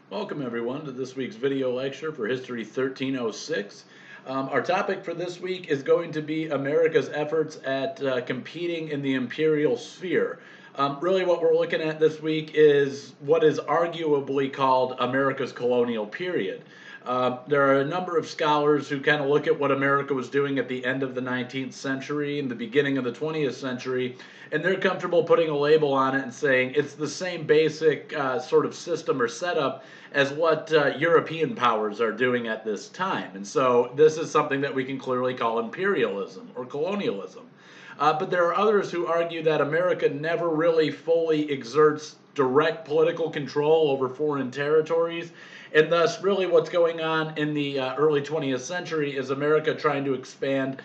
Welcome everyone to this week's video lecture for History 1306. Our topic for this week is going to be America's efforts at competing in the imperial sphere. Really what we're looking at this week is what is arguably called America's colonial period. There are a number of scholars who kind of look at what America was doing at the end of the 19th century and the beginning of the 20th century, and they're comfortable putting a label on it and saying it's the same basic sort of system or setup as what European powers are doing at this time. And so this is something that we can clearly call imperialism or colonialism. But there are others who argue that America never really fully exerts direct political control over foreign territories, and thus really what's going on in the early 20th century is America trying to expand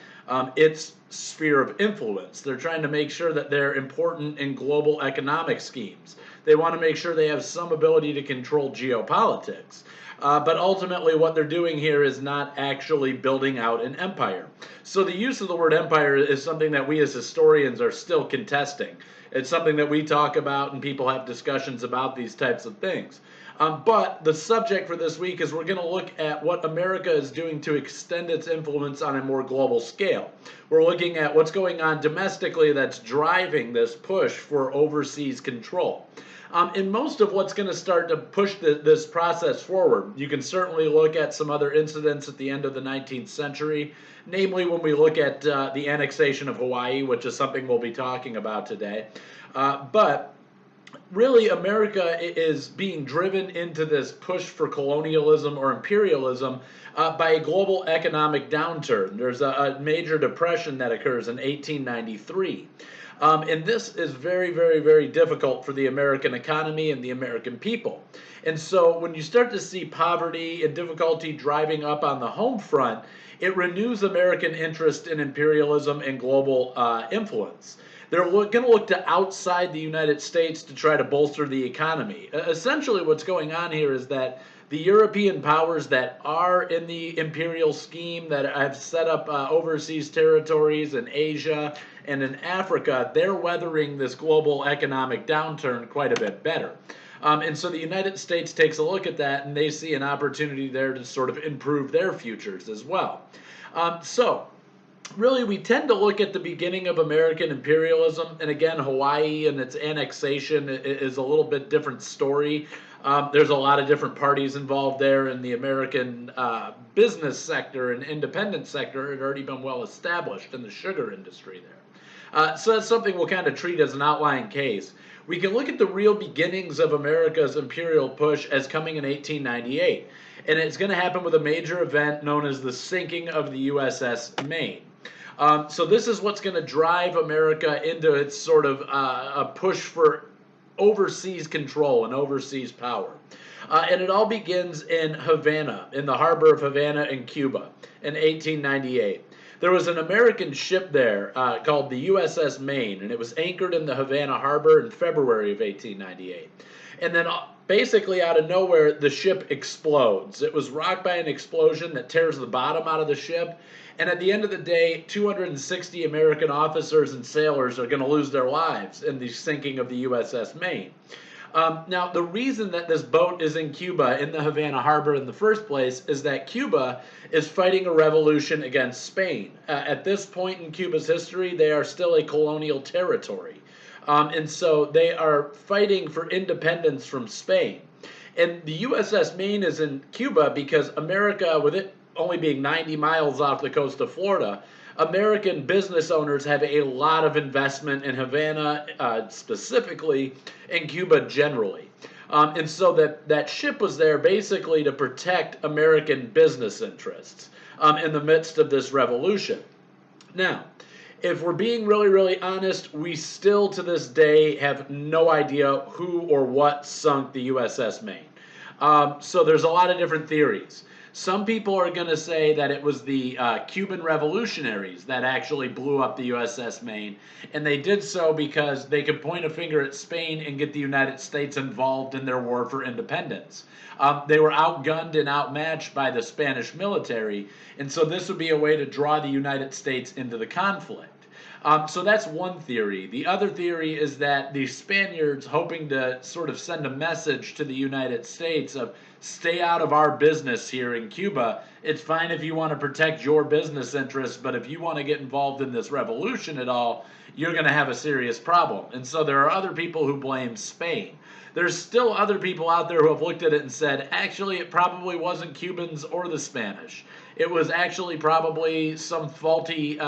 its sphere of influence. They're trying to make sure that they're important in global economic schemes. They want to make sure they have some ability to control geopolitics. But ultimately what they're doing here is not actually building out an empire. So the use of the word empire is something that we as historians are still contesting. It's something that we talk about and people have discussions about these types of things. But the subject for this week is we're going to look at what America is doing to extend its influence on a more global scale. We're looking at what's going on domestically that's driving this push for overseas control. And most of what's going to start to push this process forward, you can certainly look at some other incidents at the end of the 19th century, namely when we look at the annexation of Hawaii, which is something we'll be talking about today. But really, America is being driven into this push for colonialism or imperialism by a global economic downturn. There's a major depression that occurs in 1893. And this is very, very, very difficult for the American economy and the American people. And so when you start to see poverty and difficulty driving up on the home front, it renews American interest in imperialism and global influence. They're going to look to outside the United States to try to bolster the economy. Essentially what's going on here is that the European powers that are in the imperial scheme, that have set up overseas territories in Asia and in Africa, they're weathering this global economic downturn quite a bit better. And so the United States takes a look at that and they see an opportunity there to sort of improve their futures as well. Really, we tend to look at the beginning of American imperialism, and again, Hawaii and its annexation is a little bit different story. There's a lot of different parties involved there, and the American business sector and independent sector had already been well established in the sugar industry there. So that's something we'll kind of treat as an outlying case. We can look at the real beginnings of America's imperial push as coming in 1898, and it's going to happen with a major event known as the sinking of the USS Maine. So this is what's going to drive America into its sort of a push for overseas control and overseas power. And it all begins in Havana, in the harbor of Havana in Cuba in 1898. There was an American ship there called the USS Maine, and it was anchored in the Havana harbor in February of 1898. And then basically out of nowhere, the ship explodes. It was rocked by an explosion that tears the bottom out of the ship. And at the end of the day, 260 American officers and sailors are going to lose their lives in the sinking of the USS Maine. Now, the reason that this boat is in Cuba, in the Havana harbor in the first place, is that Cuba is fighting a revolution against Spain. At this point in Cuba's history, they are still a colonial territory. And so they are fighting for independence from Spain. And the USS Maine is in Cuba because America, with it only being 90 miles off the coast of Florida, American business owners have a lot of investment in Havana specifically, and Cuba generally. And so that ship was there basically to protect American business interests in the midst of this revolution. Now, if we're being really, really honest, we still to this day have no idea who or what sunk the USS Maine. So there's a lot of different theories. Some people are going to say that it was the Cuban revolutionaries that actually blew up the USS Maine, and they did so because they could point a finger at Spain and get the United States involved in their war for independence. They were outgunned and outmatched by the Spanish military, and so this would be a way to draw the United States into the conflict. So that's one theory. The other theory is that the Spaniards, hoping to sort of send a message to the United States of stay out of our business here in Cuba. It's fine if you want to protect your business interests, but if you want to get involved in this revolution at all, you're going to have a serious problem. And so there are other people who blame Spain. There's still other people out there who have looked at it and said, actually, it probably wasn't Cubans or the Spanish. It was actually probably some faulty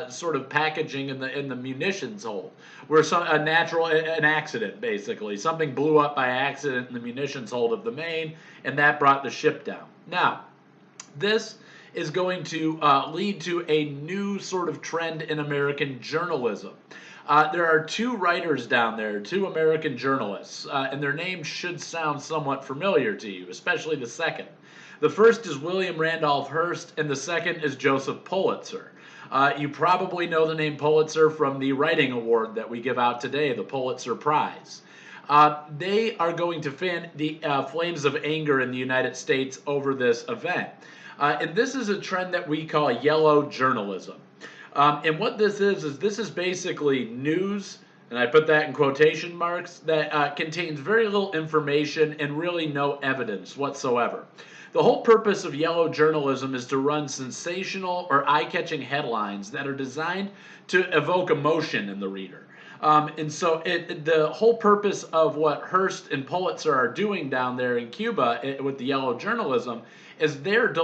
sort of packaging in the munitions hold, where an accident basically, something blew up by accident in the munitions hold of the Maine, and that brought the ship down. Now, this is going to lead to a new sort of trend in American journalism. There are two writers down there, two American journalists, and their names should sound somewhat familiar to you, especially the second. The first is William Randolph Hearst, and the second is Joseph Pulitzer. You probably know the name Pulitzer from the writing award that we give out today, the Pulitzer Prize. They are going to fan the flames of anger in the United States over this event. And this is a trend that we call yellow journalism. And what this is basically news, and I put that in quotation marks, that contains very little information and really no evidence whatsoever. The whole purpose of yellow journalism is to run sensational or eye-catching headlines that are designed to evoke emotion in the reader. And so the whole purpose of what Hearst and Pulitzer are doing down there in Cuba with the yellow journalism is they're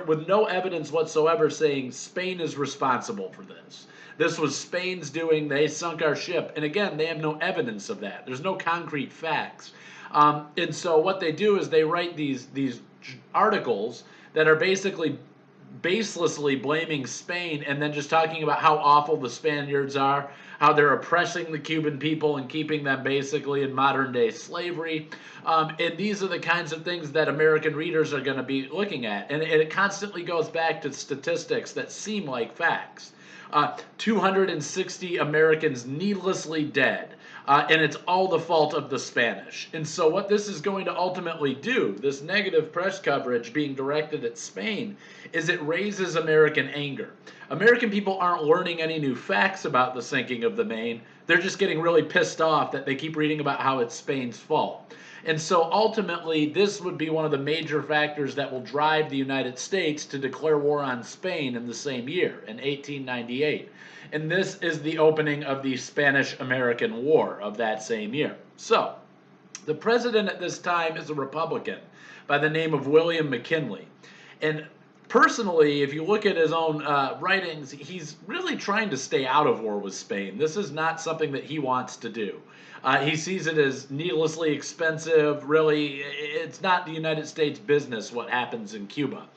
with no evidence whatsoever saying Spain is responsible for this. This was Spain's doing, they sunk our ship. And again, they have no evidence of that. There's no concrete facts. And so what they do is they write these articles that are basically baselessly blaming Spain and then just talking about how awful the Spaniards are, how they're oppressing the Cuban people and keeping them basically in modern day slavery. And these are the kinds of things that American readers are going to be looking at. And it constantly goes back to statistics that seem like facts. 260 Americans needlessly dead. And it's all the fault of the Spanish. And so what this is going to ultimately do, this negative press coverage being directed at Spain, is it raises American anger. American people aren't learning any new facts about the sinking of the Maine. They're just getting really pissed off that they keep reading about how it's Spain's fault. And so ultimately, this would be one of the major factors that will drive the United States to declare war on Spain in the same year, in 1898. And this is the opening of the Spanish-American War of that same year. So, the president at this time is a Republican by the name of William McKinley. And personally, if you look at his own writings, he's really trying to stay out of war with Spain. This is not something that he wants to do. He sees it as needlessly expensive. Really, it's not the United States business what happens in Cuba,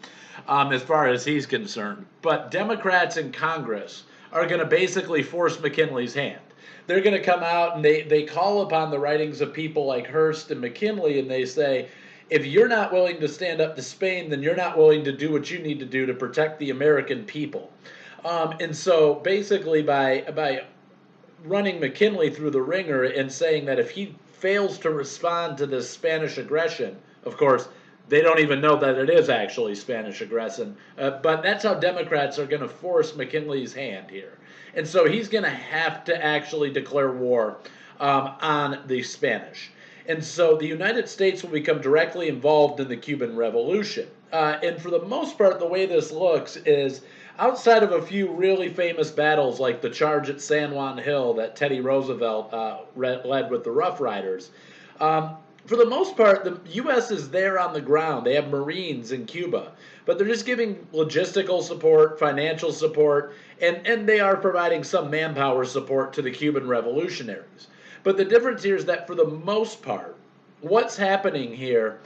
as far as he's concerned. But Democrats in Congress are going to basically force McKinley's hand. They're going to come out and they call upon the writings of people like Hearst and McKinley, and they say, if you're not willing to stand up to Spain, then you're not willing to do what you need to do to protect the American people. And so basically by running McKinley through the ringer and saying that if he fails to respond to this Spanish aggression, of course, they don't even know that it is actually Spanish aggression, but that's how Democrats are going to force McKinley's hand here. And so he's going to have to actually declare war on the Spanish. And so the United States will become directly involved in the Cuban Revolution. And for the most part, the way this looks is outside of a few really famous battles like the charge at San Juan Hill that Teddy Roosevelt led with the Rough Riders, for the most part, the U.S. is there on the ground. They have Marines in Cuba, but they're just giving logistical support, financial support, and they are providing some manpower support to the Cuban revolutionaries. But the difference here is that for the most part, what's happening here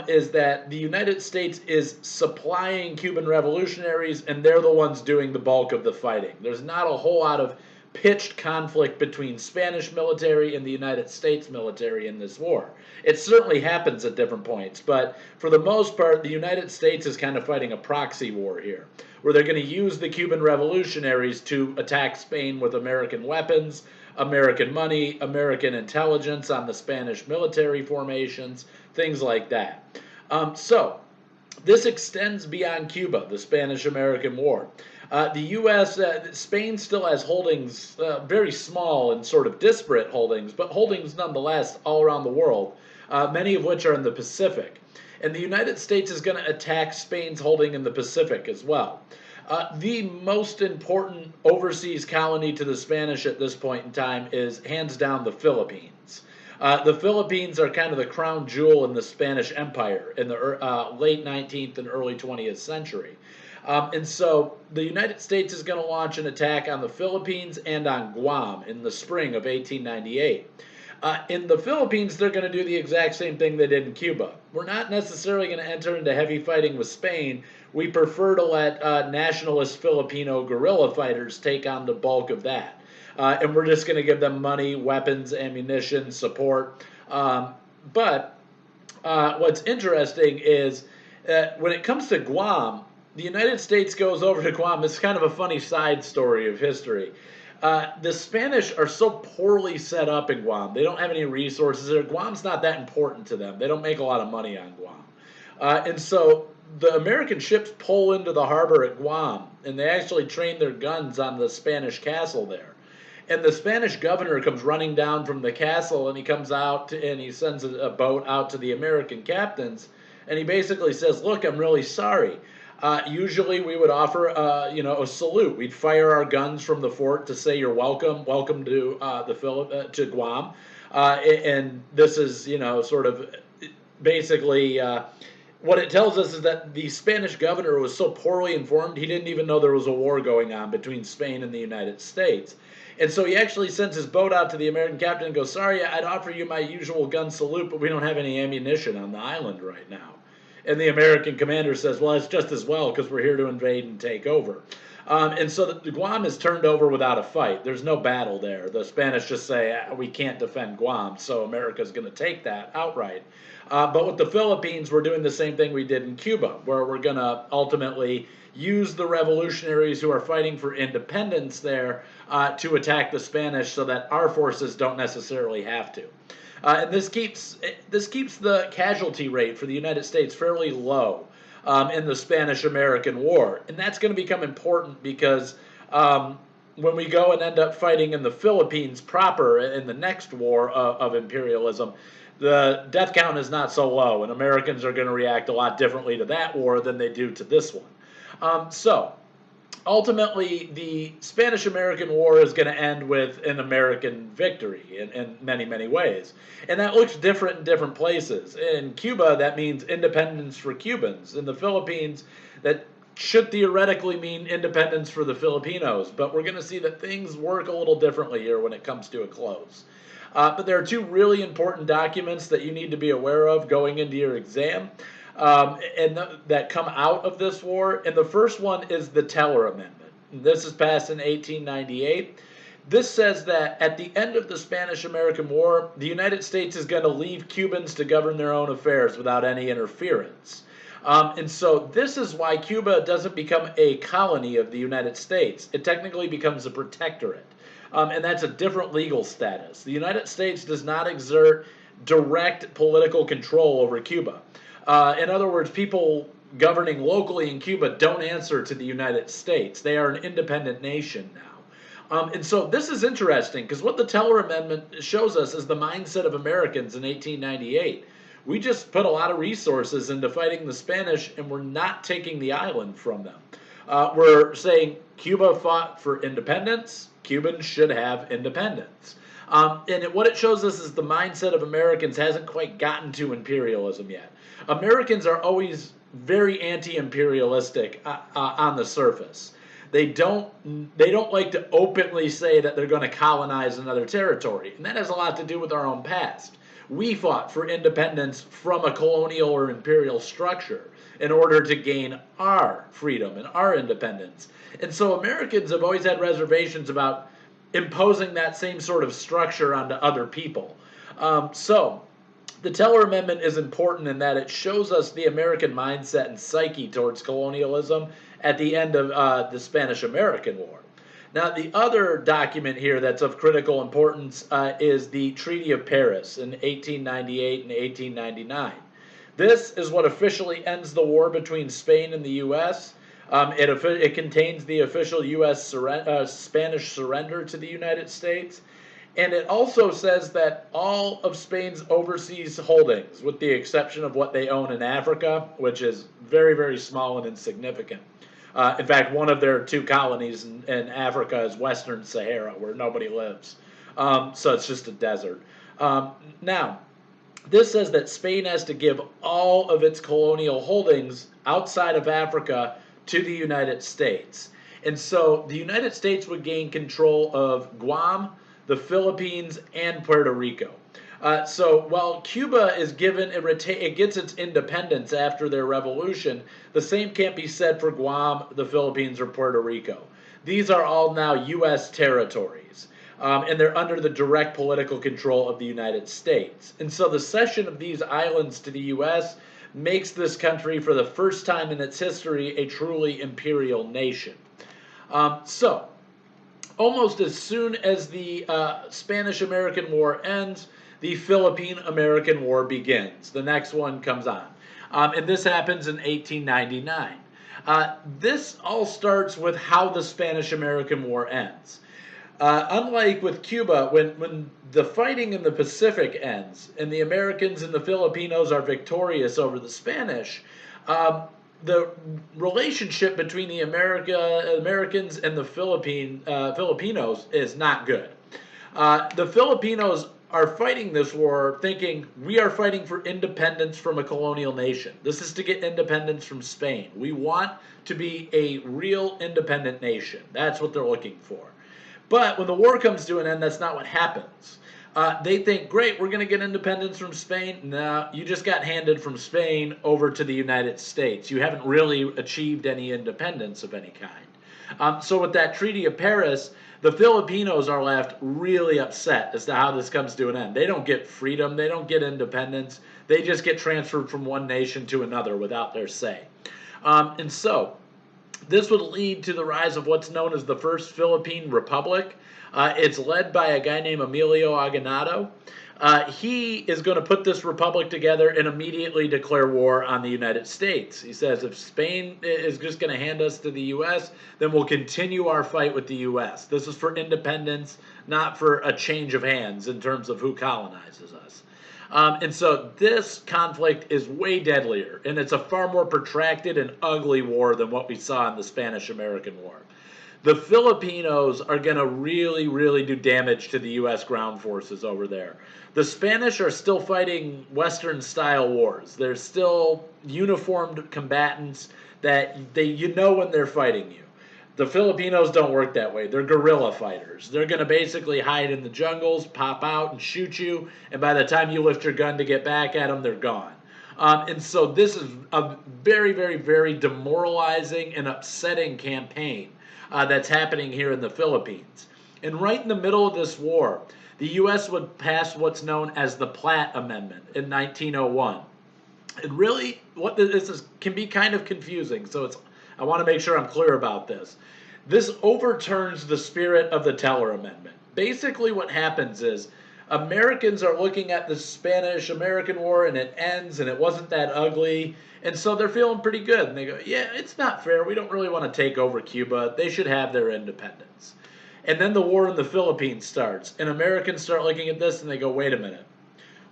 is that the United States is supplying Cuban revolutionaries, and they're the ones doing the bulk of the fighting. There's not a whole lot of pitched conflict between Spanish military and the United States military in this war. It certainly happens at different points, but for the most part, the United States is kind of fighting a proxy war here, where they're going to use the Cuban revolutionaries to attack Spain with American weapons, American money, American intelligence on the Spanish military formations, things like that. So this extends beyond Cuba, the Spanish-American War. The U.S., Spain still has holdings, very small and sort of disparate holdings, but holdings nonetheless all around the world, many of which are in the Pacific. And the United States is going to attack Spain's holding in the Pacific as well. The most important overseas colony to the Spanish at this point in time is hands down the Philippines. The Philippines are kind of the crown jewel in the Spanish Empire in the late 19th and early 20th century. And so the United States is going to launch an attack on the Philippines and on Guam in the spring of 1898. In the Philippines, they're going to do the exact same thing they did in Cuba. We're not necessarily going to enter into heavy fighting with Spain. We prefer to let nationalist Filipino guerrilla fighters take on the bulk of that. And we're just going to give them money, weapons, ammunition, support. But what's interesting is that when it comes to Guam, the United States goes over to Guam. It's kind of a funny side story of history. The Spanish are so poorly set up in Guam. They don't have any resources there. Guam's not that important to them. They don't make a lot of money on Guam. And so the American ships pull into the harbor at Guam, and they actually train their guns on the Spanish castle there. And the Spanish governor comes running down from the castle, and he comes out and he sends a boat out to the American captains, and he basically says, "Look, I'm really sorry. Usually we would offer, a salute. We'd fire our guns from the fort to say you're welcome to to Guam, and this is, sort of basically what it tells us is that the Spanish governor was so poorly informed he didn't even know there was a war going on between Spain and the United States. And so he actually sends his boat out to the American captain and goes, "Sorry, I'd offer you my usual gun salute, but we don't have any ammunition on the island right now." And the American commander says, "Well, it's just as well because we're here to invade and take over." And so the Guam is turned over without a fight. There's no battle there. The Spanish just say, "We can't defend Guam," so America's going to take that outright. But with the Philippines, we're doing the same thing we did in Cuba, where we're going to ultimately use the revolutionaries who are fighting for independence there to attack the Spanish so that our forces don't necessarily have to. And this keeps the casualty rate for the United States fairly low in the Spanish-American War. And that's going to become important because when we go and end up fighting in the Philippines proper in the next war of imperialism, the death count is not so low, and Americans are going to react a lot differently to that war than they do to this one. So ultimately, the Spanish-American War is going to end with an American victory in many, many ways. And that looks different in different places. In Cuba, that means independence for Cubans. In the Philippines, that should theoretically mean independence for the Filipinos. But we're going to see that things work a little differently here when it comes to a close. But there are two really important documents that you need to be aware of going into your exam. That come out of this war. And the first one is the Teller Amendment. This is passed in 1898. This says that at the end of the Spanish-American War, the United States is going to leave Cubans to govern their own affairs without any interference. And so this is why Cuba doesn't become a colony of the United States. It technically becomes a protectorate. And that's a different legal status. The United States does not exert direct political control over Cuba. In other words, people governing locally in Cuba don't answer to the United States. They are an independent nation now. And so this is interesting because what the Teller Amendment shows us is the mindset of Americans in 1898. We just put a lot of resources into fighting the Spanish, and we're not taking the island from them. We're saying Cuba fought for independence. Cubans should have independence. And what it shows us is the mindset of Americans hasn't quite gotten to imperialism yet. Americans are always very anti-imperialistic on the surface. They don't like to openly say that they're going to colonize another territory, and that has a lot to do with our own past. We fought for independence from a colonial or imperial structure in order to gain our freedom and our independence. And so Americans have always had reservations about imposing that same sort of structure onto other people. So the Teller Amendment is important in that it shows us the American mindset and psyche towards colonialism at the end of the Spanish-American War. Now, the other document here that's of critical importance is the Treaty of Paris in 1898 and 1899. This is what officially ends the war between Spain and the U.S. It contains the official U.S. Spanish surrender to the United States. And it also says that all of Spain's overseas holdings, with the exception of what they own in Africa, which is very, very small and insignificant. In fact, one of their two colonies in Africa is Western Sahara, where nobody lives. So it's just a desert. Now, this says that Spain has to give all of its colonial holdings outside of Africa to the United States. And so the United States would gain control of Guam, the Philippines, and Puerto Rico. So while Cuba is given, it gets its independence after their revolution, the same can't be said for Guam, the Philippines, or Puerto Rico. These are all now U.S. territories. And they're under the direct political control of the United States. And so the cession of these islands to the U.S. makes this country, for the first time in its history, a truly imperial nation. So, almost as soon as the Spanish-American War ends, the Philippine-American War begins. The next one comes on. And this happens in 1899. This all starts with how the Spanish-American War ends. Unlike with Cuba, when the fighting in the Pacific ends and the Americans and the Filipinos are victorious over the Spanish, the relationship between the Americans and the Filipinos is not good. The Filipinos are fighting this war thinking, we are fighting for independence from a colonial nation. This is to get independence from Spain. We want to be a real independent nation. That's what they're looking for. But when the war comes to an end, that's not what happens. They think, great, we're going to get independence from Spain. No, you just got handed from Spain over to the United States. You haven't really achieved any independence of any kind. So with that Treaty of Paris, the Filipinos are left really upset as to how this comes to an end. They don't get freedom. They don't get independence. They just get transferred from one nation to another without their say. And so this would lead to the rise of what's known as the First Philippine Republic. It's led by a guy named Emilio Aguinaldo. He is going to put this republic together and immediately declare war on the United States. He says if Spain is just going to hand us to the U.S., then we'll continue our fight with the U.S. This is for independence, not for a change of hands in terms of who colonizes us. And so this conflict is way deadlier, and it's a far more protracted and ugly war than what we saw in the Spanish-American War. The Filipinos are going to really, really do damage to the U.S. ground forces over there. The Spanish are still fighting Western-style wars. They're still uniformed combatants that you know when they're fighting you. The Filipinos don't work that way. They're guerrilla fighters. They're going to basically hide in the jungles, pop out, and shoot you, and by the time you lift your gun to get back at them, they're gone. And so this is a very, very, very demoralizing and upsetting campaign that's happening here in the Philippines. And right in the middle of this war, the U.S. would pass what's known as the Platt Amendment in 1901. And really, what this is can be kind of confusing, so I want to make sure I'm clear about this. This overturns the spirit of the Teller Amendment. Basically what happens is Americans are looking at the Spanish-American War and it ends and it wasn't that ugly, and so they're feeling pretty good. And they go, yeah, it's not fair. We don't really want to take over Cuba. They should have their independence. And then the war in the Philippines starts, and Americans start looking at this and they go, wait a minute.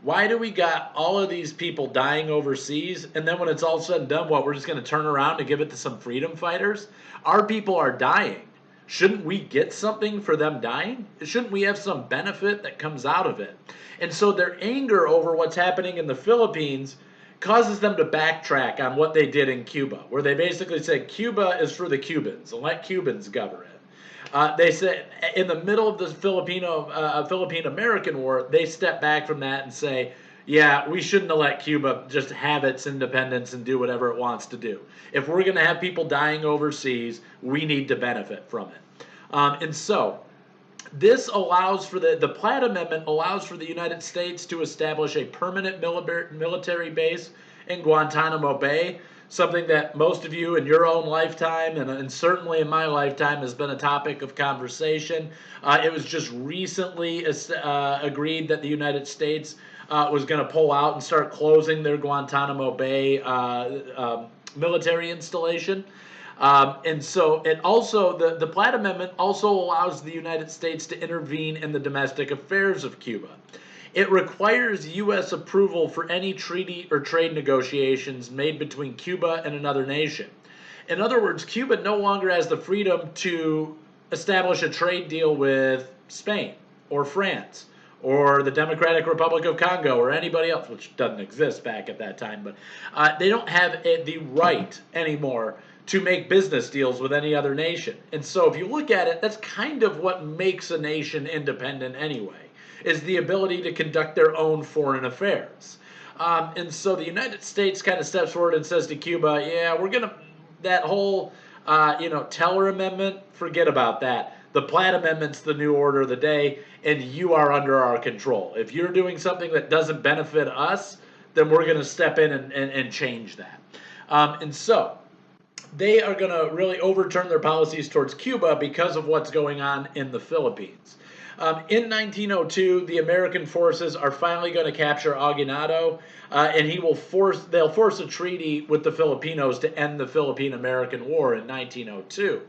Why do we got all of these people dying overseas, and then when it's all said and done, what, we're just going to turn around and give it to some freedom fighters? Our people are dying. Shouldn't we get something for them dying? Shouldn't we have some benefit that comes out of it? And so their anger over what's happening in the Philippines causes them to backtrack on what they did in Cuba, where they basically said Cuba is for the Cubans and let Cubans govern it. They said in the middle of the Philippine-American War, they step back from that and say, yeah, we shouldn't have let Cuba just have its independence and do whatever it wants to do. If we're going to have people dying overseas, we need to benefit from it. And so this allows for the Platt Amendment allows for the United States to establish a permanent military base in Guantanamo Bay, something that most of you in your own lifetime and certainly in my lifetime has been a topic of conversation. It was just recently agreed that the United States was going to pull out and start closing their Guantanamo Bay military installation. And so it also, the Platt Amendment also allows the United States to intervene in the domestic affairs of Cuba. It requires U.S. approval for any treaty or trade negotiations made between Cuba and another nation. In other words, Cuba no longer has the freedom to establish a trade deal with Spain or France or the Democratic Republic of Congo or anybody else, which doesn't exist back at that time, but they don't have the right anymore to make business deals with any other nation. And so if you look at it, that's kind of what makes a nation independent anyway, is the ability to conduct their own foreign affairs. And so the United States kind of steps forward and says to Cuba, yeah, we're going to, that whole, Teller Amendment, forget about that. The Platt Amendment's the new order of the day, and you are under our control. If you're doing something that doesn't benefit us, then we're going to step in and change that. And so they are going to really overturn their policies towards Cuba because of what's going on in the Philippines. In 1902, the American forces are finally going to capture Aguinaldo, and they'll force a treaty with the Filipinos to end the Philippine-American War in 1902.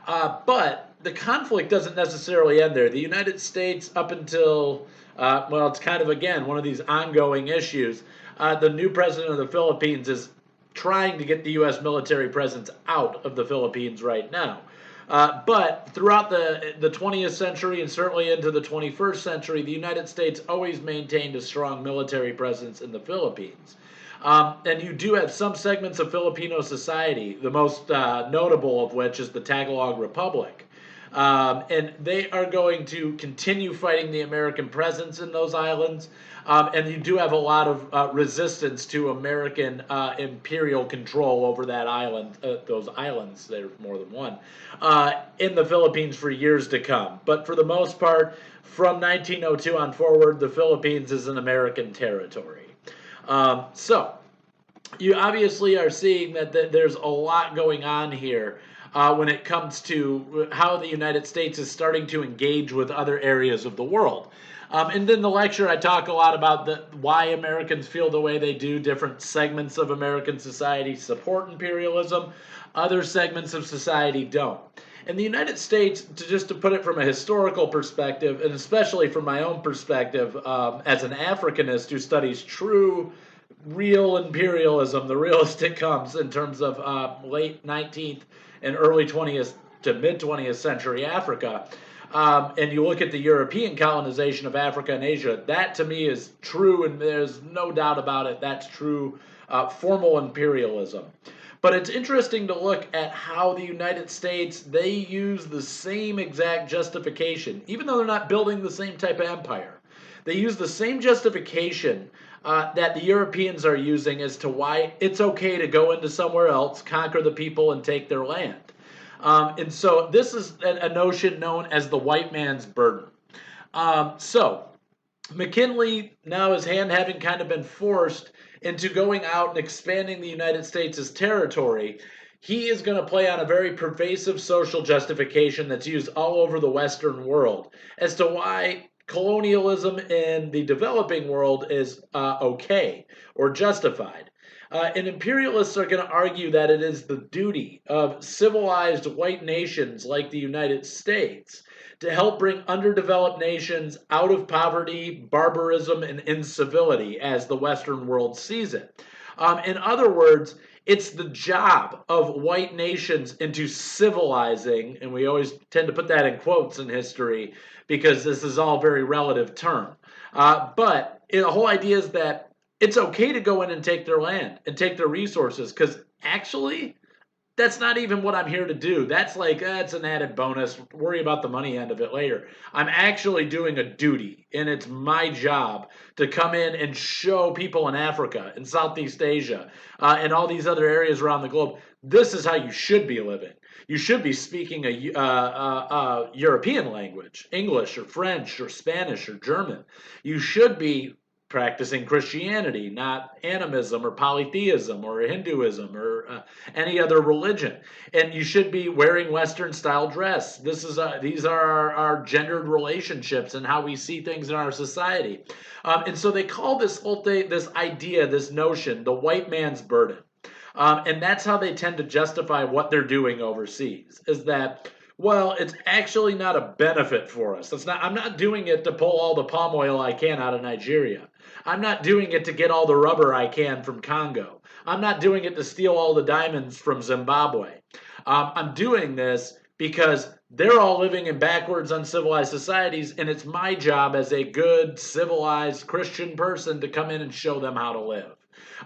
But the conflict doesn't necessarily end there. The United States, up until, it's kind of, again, one of these ongoing issues. The new president of the Philippines is trying to get the U.S. military presence out of the Philippines right now. But throughout the 20th century and certainly into the 21st century, the United States always maintained a strong military presence in the Philippines. And you do have some segments of Filipino society, the most notable of which is the Tagalog Republic. And they are going to continue fighting the American presence in those islands. And you do have a lot of resistance to American imperial control over that island, those islands, there's more than one, in the Philippines for years to come. But for the most part, from 1902 on forward, the Philippines is an American territory. So you obviously are seeing that there's a lot going on here. When it comes to how the United States is starting to engage with other areas of the world. And in the lecture, I talk a lot about why Americans feel the way they do. Different segments of American society support imperialism. Other segments of society don't. In the United States, just to put it from a historical perspective, and especially from my own perspective as an Africanist who studies true, real imperialism, the realest it comes in terms of late 19th and early 20th to mid 20th century Africa, and you look at the European colonization of Africa and Asia, that to me is true, and there's no doubt about it, that's true formal imperialism. But it's interesting to look at how the United States, they use the same exact justification, even though they're not building the same type of empire. They use the same justification that the Europeans are using as to why it's okay to go into somewhere else, conquer the people, and take their land. And so this is a notion known as the white man's burden. So McKinley, now his hand having kind of been forced into going out and expanding the United States' territory, he is going to play on a very pervasive social justification that's used all over the Western world as to why colonialism in the developing world is okay or justified. And imperialists are going to argue that it is the duty of civilized white nations like the United States to help bring underdeveloped nations out of poverty, barbarism, and incivility as the Western world sees it. In other words, it's the job of white nations into civilizing, and we always tend to put that in quotes in history because this is all very relative term. But the whole idea is that it's okay to go in and take their land and take their resources, because actually, that's not even what I'm here to do. That's like, that's an added bonus. Worry about the money end of it later. I'm actually doing a duty, and it's my job to come in and show people in Africa, in Southeast Asia, and all these other areas around the globe, this is how you should be living. You should be speaking a European language, English or French or Spanish or German. You should be practicing Christianity, not animism or polytheism or Hinduism or any other religion. And you should be wearing Western style dress. These are our gendered relationships and how we see things in our society. And so they call this whole thing, this idea, this notion, the white man's burden. And that's how they tend to justify what they're doing overseas, is that, well, it's actually not a benefit for us. I'm not doing it to pull all the palm oil I can out of Nigeria. I'm not doing it to get all the rubber I can from Congo. I'm not doing it to steal all the diamonds from Zimbabwe. I'm doing this because they're all living in backwards, uncivilized societies, and it's my job as a good, civilized Christian person to come in and show them how to live.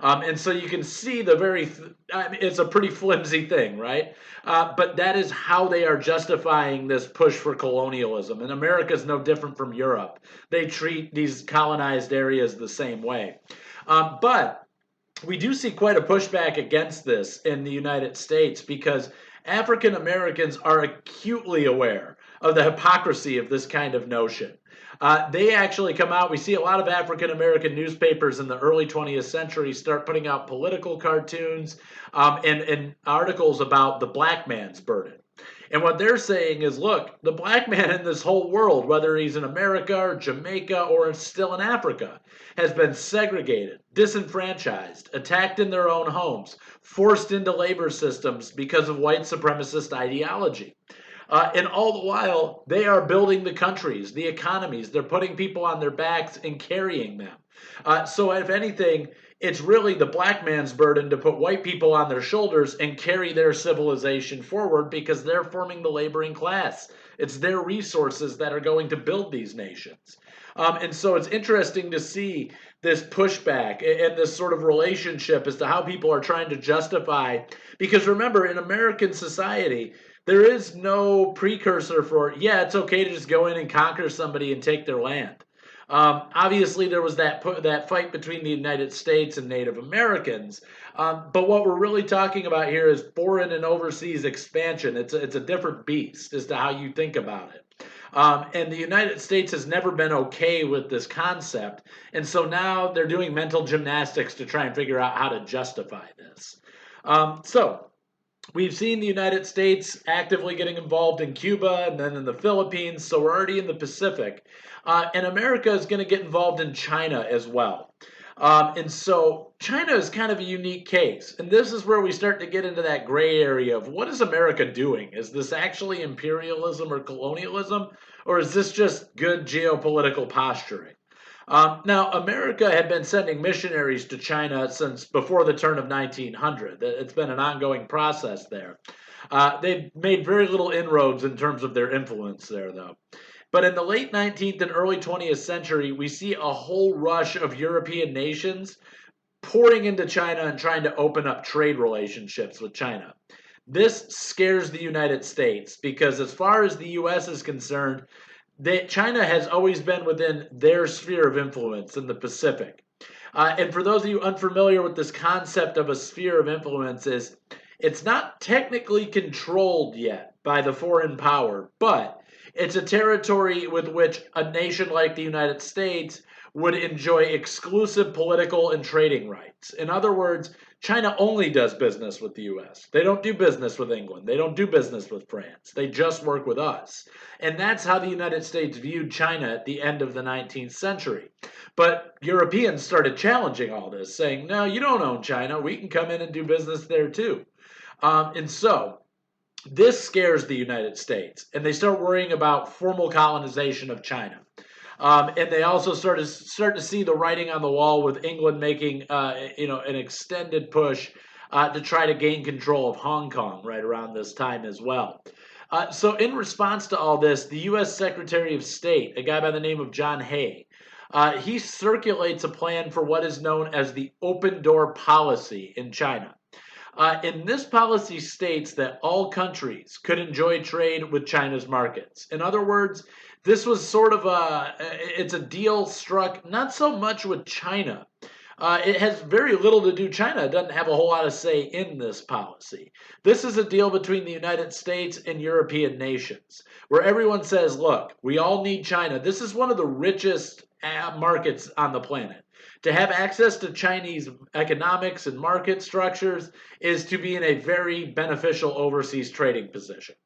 And so you can see it's a pretty flimsy thing, right? But that is how they are justifying this push for colonialism. And America is no different from Europe. They treat these colonized areas the same way. But we do see quite a pushback against this in the United States because African Americans are acutely aware of the hypocrisy of this kind of notion. They actually come out. We see a lot of African American newspapers in the early 20th century start putting out political cartoons and articles about the black man's burden. And what they're saying is, look, the black man in this whole world, whether he's in America or Jamaica or still in Africa, has been segregated, disenfranchised, attacked in their own homes, forced into labor systems because of white supremacist ideology. And all the while, they are building the countries, the economies. They're putting people on their backs and carrying them. So if anything, it's really the black man's burden to put white people on their shoulders and carry their civilization forward because they're forming the laboring class. It's their resources that are going to build these nations. And so it's interesting to see this pushback and this sort of relationship as to how people are trying to justify. Because remember, in American society, there is no precursor for, yeah, it's okay to just go in and conquer somebody and take their land. Obviously, there was that fight between the United States and Native Americans. But what we're really talking about here is foreign and overseas expansion. It's a different beast as to how you think about it. And the United States has never been okay with this concept. And so now they're doing mental gymnastics to try and figure out how to justify this. We've seen the United States actively getting involved in Cuba and then in the Philippines, so we're already in the Pacific. And America is going to get involved in China as well. And so China is kind of a unique case. And this is where we start to get into that gray area of what is America doing? Is this actually imperialism or colonialism? Or is this just good geopolitical posturing? Now, America had been sending missionaries to China since before the turn of 1900. It's been an ongoing process there. They've made very little inroads in terms of their influence there, though. But in the late 19th and early 20th century, we see a whole rush of European nations pouring into China and trying to open up trade relationships with China. This scares the United States because as far as the U.S. is concerned, China has always been within their sphere of influence in the Pacific. And for those of you unfamiliar with this concept of a sphere of influence, it's not technically controlled yet by the foreign power, but it's a territory with which a nation like the United States would enjoy exclusive political and trading rights. In other words, China only does business with the U.S. They don't do business with England. They don't do business with France. They just work with us. And that's how the United States viewed China at the end of the 19th century. But Europeans started challenging all this, saying, no, you don't own China. We can come in and do business there too. And so this scares the United States. And they start worrying about formal colonization of China. And they also start to see the writing on the wall with England making, an extended push to try to gain control of Hong Kong right around this time as well. So in response to all this, the U.S. Secretary of State, a guy by the name of John Hay, he circulates a plan for what is known as the open door policy in China. And this policy states that all countries could enjoy trade with China's markets. In other words, this was sort of it's a deal struck not so much with China. It has very little to do. China doesn't have a whole lot of say in this policy. This is a deal between the United States and European nations, where everyone says, look, we all need China. This is one of the richest markets on the planet. To have access to Chinese economics and market structures is to be in a very beneficial overseas trading position.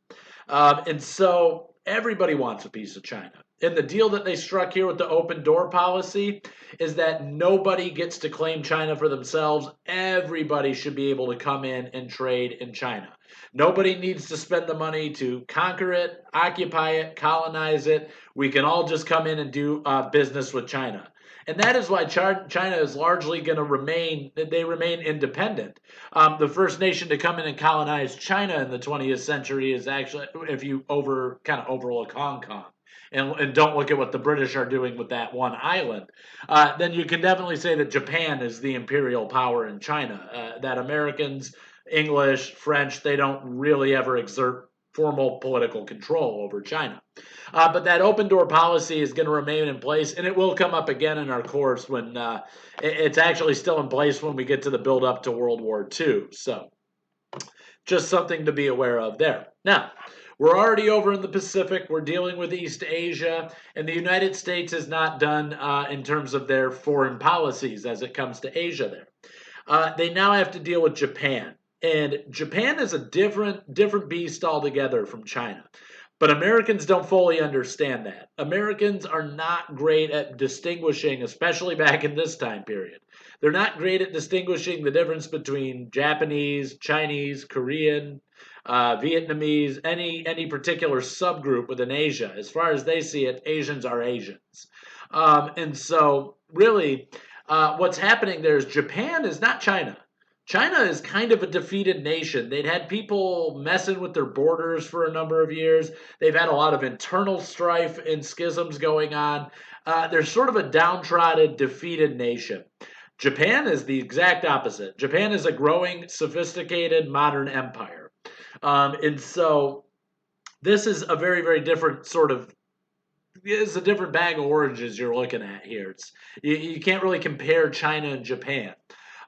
And so everybody wants a piece of China. And the deal that they struck here with the open door policy is that nobody gets to claim China for themselves. Everybody should be able to come in and trade in China. Nobody needs to spend the money to conquer it, occupy it, colonize it. We can all just come in and do business with China. And that is why China is largely going to remain independent. The first nation to come in and colonize China in the 20th century is actually, if you overlook Hong Kong. And don't look at what the British are doing with that one island, then you can definitely say that Japan is the imperial power in China. That Americans, English, French, they don't really ever exert formal political control over China. But that open door policy is going to remain in place, and it will come up again in our course when it's actually still in place when we get to the build up to World War II. So just something to be aware of there. Now, we're already over in the Pacific. We're dealing with East Asia, and the United States is not done in terms of their foreign policies as it comes to Asia there. They now have to deal with Japan. And Japan is a different beast altogether from China. But Americans don't fully understand that. Americans are not great at distinguishing, especially back in this time period. They're not great at distinguishing the difference between Japanese, Chinese, Korean, Vietnamese, any particular subgroup within Asia. As far as they see it, Asians are Asians. And so, really, what's happening there is Japan is not China. China is kind of a defeated nation. They'd had people messing with their borders for a number of years. They've had a lot of internal strife and schisms going on. They're sort of a downtrodden, defeated nation. Japan is the exact opposite. Japan is a growing, sophisticated, modern empire. And so this is a very, very different it's a different bag of oranges you're looking at here. You can't really compare China and Japan.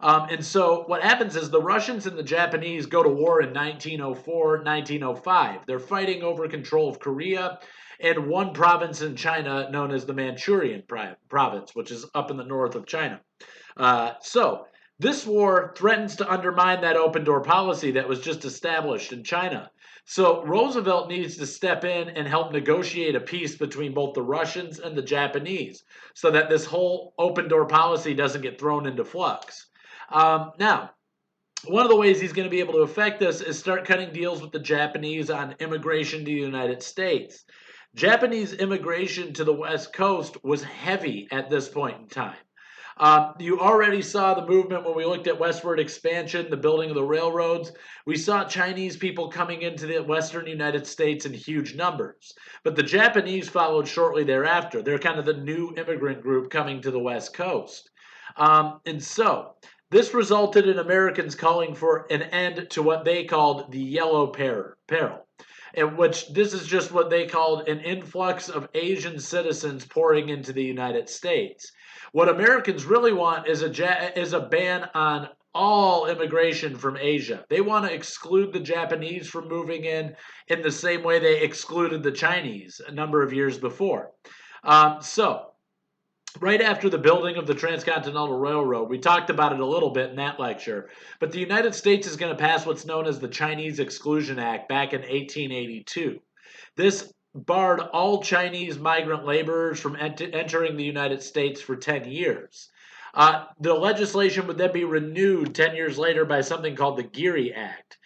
And so what happens is the Russians and the Japanese go to war in 1904, 1905. They're fighting over control of Korea and one province in China known as the Manchurian province, which is up in the north of China. So this war threatens to undermine that open door policy that was just established in China. So Roosevelt needs to step in and help negotiate a peace between both the Russians and the Japanese so that this whole open door policy doesn't get thrown into flux. Now, one of the ways he's going to be able to affect this is start cutting deals with the Japanese on immigration to the United States. Japanese immigration to the West Coast was heavy at this point in time. You already saw the movement when we looked at westward expansion, the building of the railroads. We saw Chinese people coming into the western United States in huge numbers. But the Japanese followed shortly thereafter. They're kind of the new immigrant group coming to the West Coast. And so this resulted in Americans calling for an end to what they called the Yellow Peril, in which this is just what they called an influx of Asian citizens pouring into the United States. What Americans really want is a ban on all immigration from Asia. They want to exclude the Japanese from moving in the same way they excluded the Chinese a number of years before. Right after the building of the Transcontinental Railroad, we talked about it a little bit in that lecture, but the United States is going to pass what's known as the Chinese Exclusion Act back in 1882. This barred all Chinese migrant laborers from entering the United States for 10 years. The legislation would then be renewed 10 years later by something called the Geary Act,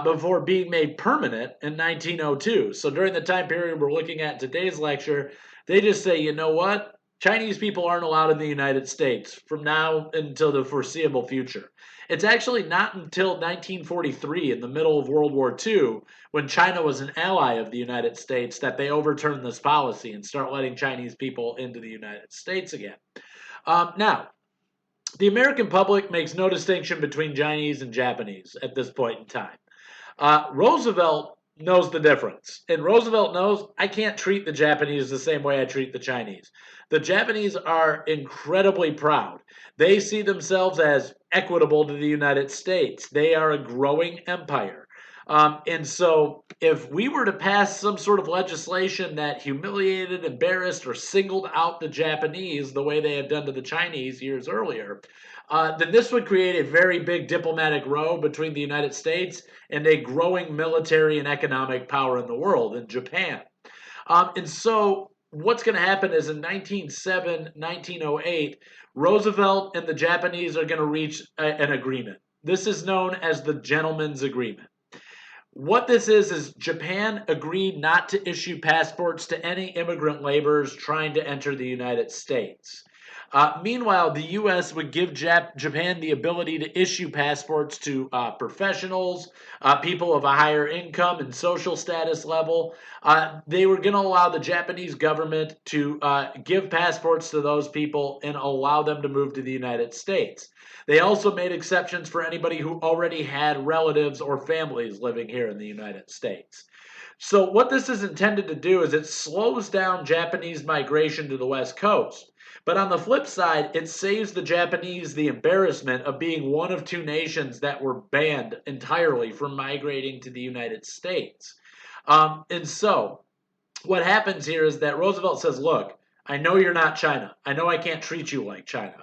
before being made permanent in 1902. So during the time period we're looking at in today's lecture, they just say, you know what? Chinese people aren't allowed in the United States from now until the foreseeable future. It's actually not until 1943, in the middle of World War II, when China was an ally of the United States, that they overturned this policy and start letting Chinese people into the United States again. Now, the American public makes no distinction between Chinese and Japanese at this point in time. Roosevelt knows the difference. And Roosevelt knows I can't treat the Japanese the same way I treat the Chinese. The Japanese are incredibly proud. They see themselves as equitable to the United States. They are a growing empire. And so if we were to pass some sort of legislation that humiliated, embarrassed, or singled out the Japanese the way they had done to the Chinese years earlier, then this would create a very big diplomatic row between the United States and a growing military and economic power in the world, in Japan. And so what's going to happen is in 1908, Roosevelt and the Japanese are going to reach an agreement. This is known as the Gentleman's Agreement. What this is Japan agreed not to issue passports to any immigrant laborers trying to enter the United States. Meanwhile, the U.S. would give Japan the ability to issue passports to professionals, people of a higher income and social status level. They were going to allow the Japanese government to give passports to those people and allow them to move to the United States. They also made exceptions for anybody who already had relatives or families living here in the United States. So what this is intended to do is it slows down Japanese migration to the West Coast. But on the flip side, it saves the Japanese the embarrassment of being one of two nations that were banned entirely from migrating to the United States. And so what happens here is that Roosevelt says, look, I know you're not China. I know I can't treat you like China.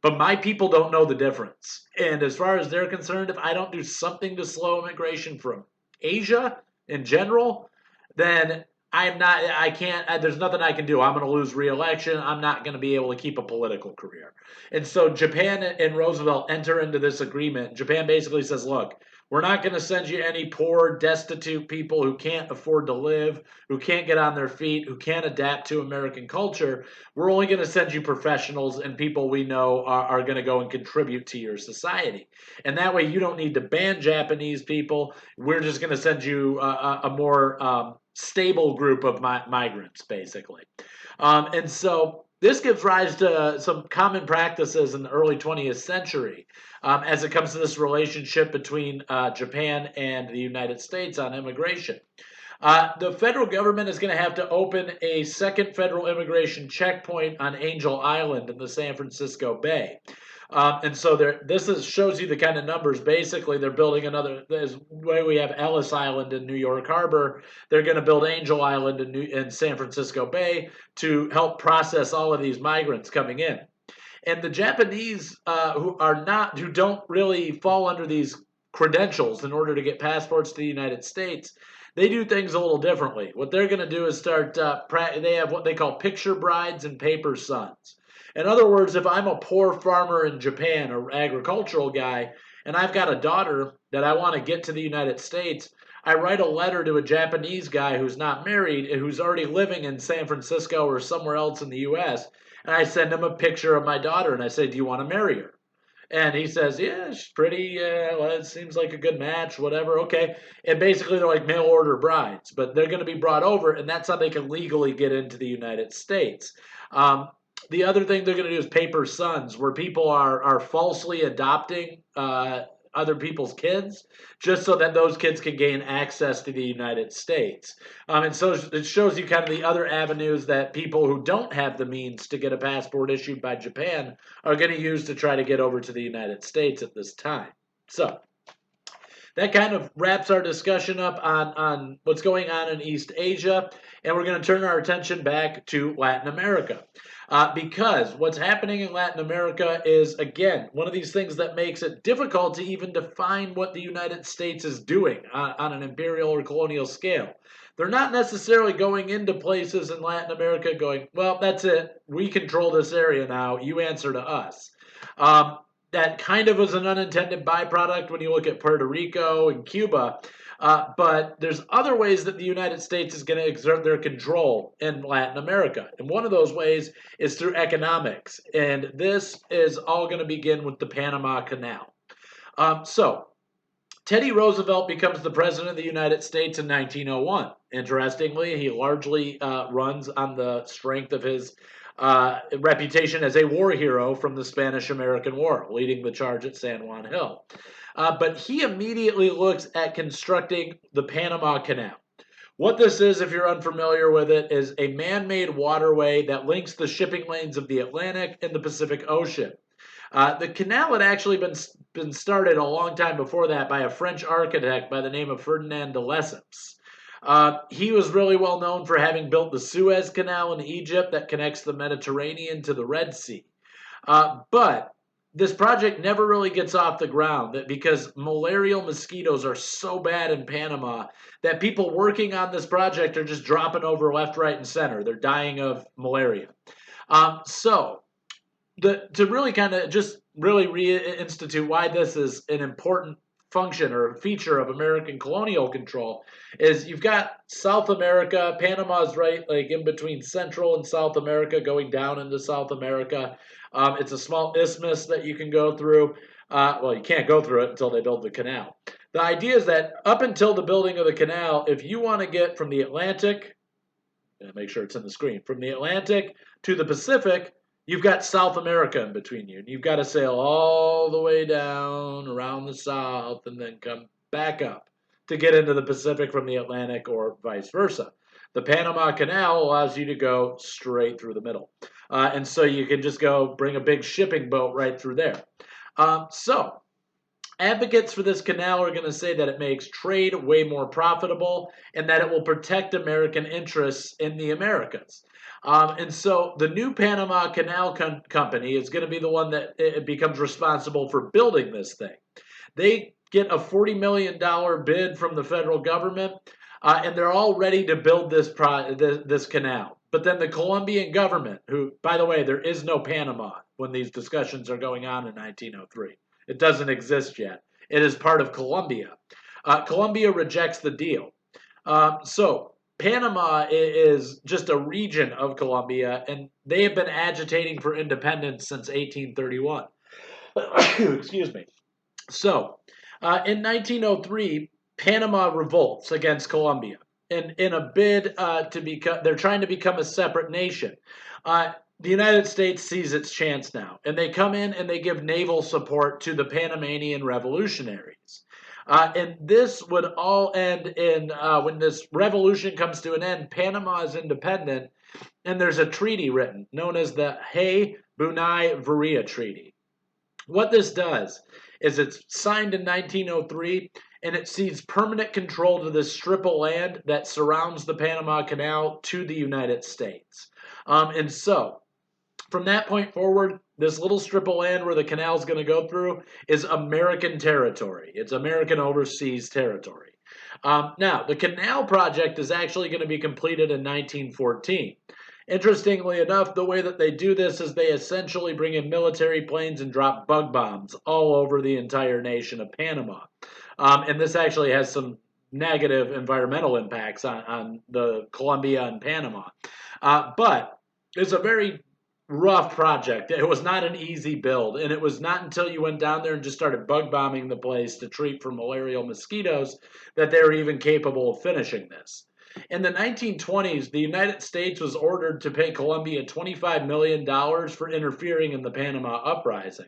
But my people don't know the difference. And as far as they're concerned, if I don't do something to slow immigration from Asia in general, then I can't, there's nothing I can do. I'm going to lose re-election. I'm not going to be able to keep a political career. And so Japan and Roosevelt enter into this agreement. Japan basically says, look, we're not going to send you any poor, destitute people who can't afford to live, who can't get on their feet, who can't adapt to American culture. We're only going to send you professionals and people we know are going to go and contribute to your society. And that way you don't need to ban Japanese people. We're just going to send you a more stable group of migrants, basically. And so this gives rise to some common practices in the early 20th century as it comes to this relationship between Japan and the United States on immigration. The federal government is going to have to open a second federal immigration checkpoint on Angel Island in the San Francisco Bay. And so shows you the kind of numbers. Basically, they're building another. This way we have Ellis Island in New York Harbor. They're going to build Angel Island in San Francisco Bay to help process all of these migrants coming in. And the Japanese who don't really fall under these credentials in order to get passports to the United States, they do things a little differently. What they're going to do is they have what they call picture brides and paper sons. In other words, if I'm a poor farmer in Japan or agricultural guy, and I've got a daughter that I want to get to the United States, I write a letter to a Japanese guy who's not married and who's already living in San Francisco or somewhere else in the U.S., and I send him a picture of my daughter, and I say, do you want to marry her? And he says, yeah, she's pretty, well, it seems like a good match, whatever, okay. And basically they're like mail order brides, but they're going to be brought over, and that's how they can legally get into the United States. The other thing they're going to do is paper sons, where people are falsely adopting other people's kids just so that those kids can gain access to the United States. And so it shows you kind of the other avenues that people who don't have the means to get a passport issued by Japan are going to use to try to get over to the United States at this time. So that kind of wraps our discussion up on what's going on in East Asia, and we're going to turn our attention back to Latin America. Because what's happening in Latin America is, again, one of these things that makes it difficult to even define what the United States is doing on an imperial or colonial scale. They're not necessarily going into places in Latin America going, well, that's it. We control this area now. You answer to us. That kind of was an unintended byproduct when you look at Puerto Rico and Cuba. But there's other ways that the United States is going to exert their control in Latin America. And one of those ways is through economics. And this is all going to begin with the Panama Canal. So Teddy Roosevelt becomes the president of the United States in 1901. Interestingly, he largely runs on the strength of his reputation as a war hero from the Spanish-American War, leading the charge at San Juan Hill. But he immediately looks at constructing the Panama Canal. What this is, if you're unfamiliar with it, is a man-made waterway that links the shipping lanes of the Atlantic and the Pacific Ocean. The canal had actually been started a long time before that by a French architect by the name of Ferdinand de Lesseps. He was really well known for having built the Suez Canal in Egypt that connects the Mediterranean to the Red Sea. But this project never really gets off the ground because malarial mosquitoes are so bad in Panama that people working on this project are just dropping over left, right, and center. They're dying of malaria. So to really kind of just really reinstitute why this is an important function or feature of American colonial control is you've got South America. Panama's right like in between Central and South America, going down into South America. It's a small isthmus that you can go through. Well, you can't go through it until they build the canal. The idea is that up until the building of the canal, if you want to get from the Atlantic, make sure it's in the screen, from the Atlantic to the Pacific, you've got South America in between you. And you've got to sail all the way down around the south and then come back up to get into the Pacific from the Atlantic or vice versa. The Panama Canal allows you to go straight through the middle. And so you can just go bring a big shipping boat right through there. So advocates for this canal are going to say that it makes trade way more profitable and that it will protect American interests in the Americas. And so the new Panama Canal Company is going to be the one that it becomes responsible for building this thing. They get a $40 million bid from the federal government, and they're all ready to build this canal. But then the Colombian government, who, by the way, there is no Panama when these discussions are going on in 1903. It doesn't exist yet. It is part of Colombia. Colombia rejects the deal. So Panama is just a region of Colombia, and they have been agitating for independence since 1831. Excuse me. So, in 1903, Panama revolts against Colombia in a bid to become. They're trying to become a separate nation. The United States sees its chance now, and they come in and they give naval support to the Panamanian revolutionaries. And this would all end in when this revolution comes to an end. Panama is independent, and there's a treaty written known as the Hay-Bunai-Varia Treaty. What this does is it's signed in 1903, and it cedes permanent control to this strip of land that surrounds the Panama Canal to the United States. And so, from that point forward, this little strip of land where the canal is going to go through is American territory. It's American overseas territory. Now, the canal project is actually going to be completed in 1914. Interestingly enough, the way that they do this is they essentially bring in military planes and drop bug bombs all over the entire nation of Panama. And this actually has some negative environmental impacts on the Colombia and Panama. But it's a very rough project. It was not an easy build, and it was not until you went down there and just started bug bombing the place to treat for malarial mosquitoes that they were even capable of finishing this. In the 1920s, the United States was ordered to pay Colombia $25 million for interfering in the Panama Uprising.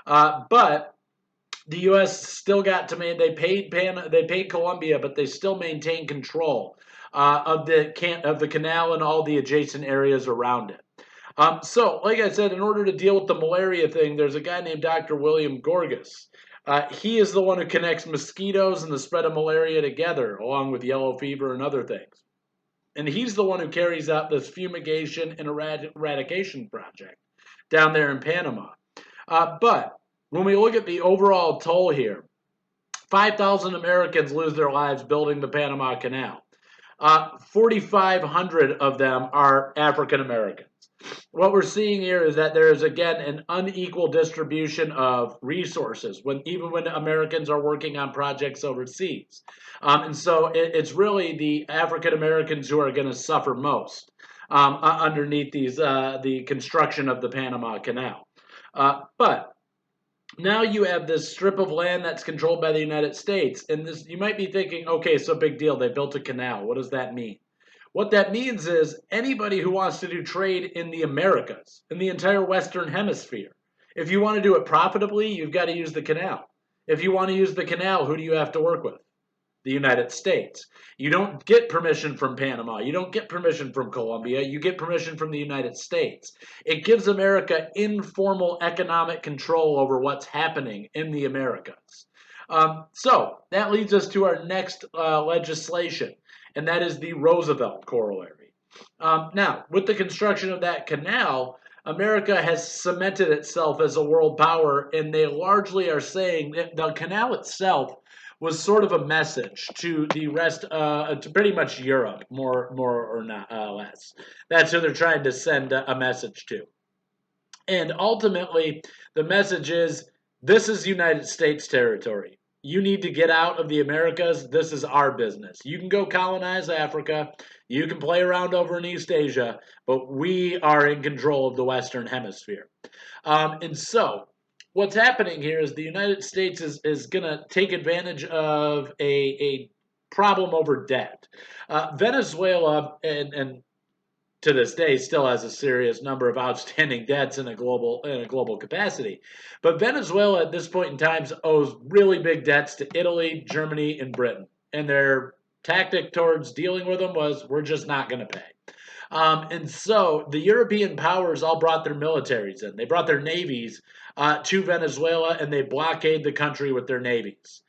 But the U.S. still got to they paid Colombia, but they still maintained control of the canal and all the adjacent areas around it. So, like I said, in order to deal with the malaria thing, there's a guy named Dr. William Gorgas. He is the one who connects mosquitoes and the spread of malaria together, along with yellow fever and other things. And he's the one who carries out this fumigation and eradication project down there in Panama. But when we look at the overall toll here, 5,000 Americans lose their lives building the Panama Canal. 4,500 of them are African Americans. What we're seeing here is that there is, again, an unequal distribution of resources, even when Americans are working on projects overseas. And so it's really the African Americans who are going to suffer most underneath the construction of the Panama Canal. But now you have this strip of land that's controlled by the United States, and you might be thinking, okay, so big deal, they built a canal. What does that mean? What that means is anybody who wants to do trade in the Americas, in the entire Western Hemisphere, if you want to do it profitably, you've got to use the canal. If you want to use the canal, who do you have to work with? The United States. You don't get permission from Panama. You don't get permission from Colombia. You get permission from the United States. It gives America informal economic control over what's happening in the Americas. So that leads us to our next legislation, and that is the Roosevelt Corollary. Now, with the construction of that canal, America has cemented itself as a world power, and they largely are saying that the canal itself was sort of a message to the rest, to pretty much Europe, more or not less. That's who they're trying to send a message to. And ultimately, the message is this is United States territory. You need to get out of the Americas. This is our business. You can go colonize Africa. You can play around over in East Asia, but we are in control of the Western Hemisphere. And so, what's happening here is the United States is going to take advantage of a problem over debt. Venezuela and to this day still has a serious number of outstanding debts in a global capacity. But Venezuela at this point in time owes really big debts to Italy, Germany, and Britain. And their tactic towards dealing with them was we're just not going to pay. And so the European powers all brought their militaries in. They brought their navies to Venezuela and they blockade the country with their navies.